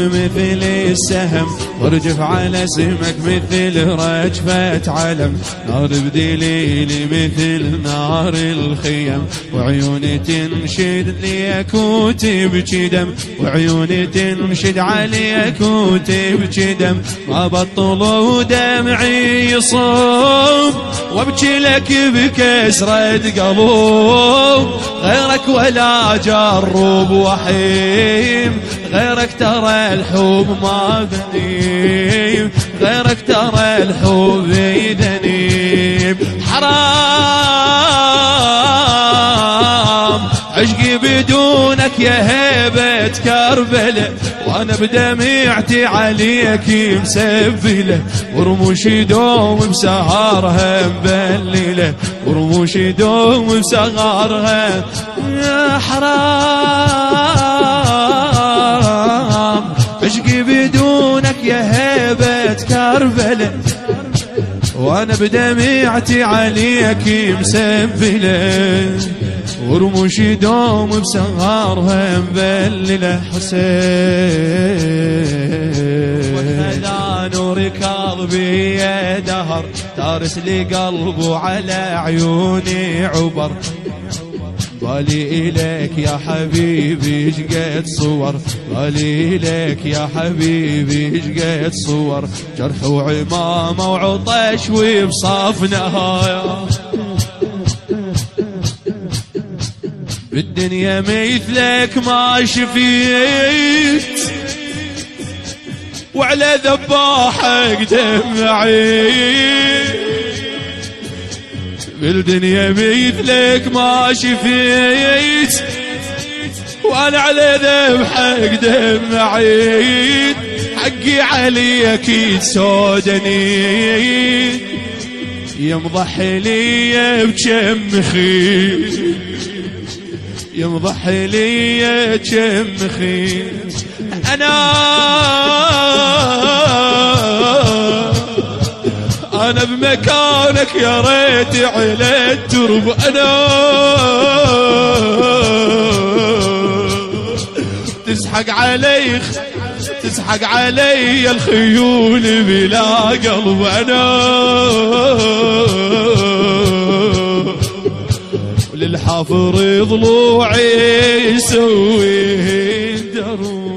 مثل السهم وارجف على سمك مثل رجفة علم. نار بدليلي مثل نار الخيم وعيوني تنشد ليك وتبكي دم. وعيوني تنشد عليك وتبكي دم. ما بطلوا دمعي يصب وابكي لك بكسرة قلوب. غيرك ولا جرب وحيم غيرك ترى الحب ما بنيم. غيرك ترى الحب ذنيب. حرام عشقي بدونك يا هيبة كربلة وانا بدمعتي عليك مسبلة. ورموشي دوم بسهرها مبللة. ورموشي دوم بسهرها. يا حرام عشقي بدونك يا هيبة كربلة وانا بدمعتي عليك مسبلة. ورموشي دوم بسهرها مبللة. حسين وخذا نورك قلبي يا دهر تارس لي قلبه على عيوني عبر. بالي إليك يا حبيبي شقيت صور. بالي إليك يا حبيبي شقيت صور. جرح وعمامة وعطش وبصاف نهاية. بالدنيا مثلك ما شفيت وعلى ذباحك دمعيت. بالدنيا مثلك ما شفيت وانا على ذبحك دمعيت. حقي عليك يتسودني يمضحي لي بشمخي. يمضحي لي بشمخي. أنا بمكانك يا ريت على الترب. أنا تسحق علي الخيول بلا قلب. أنا وللحافر ضلوعي يسوي درب.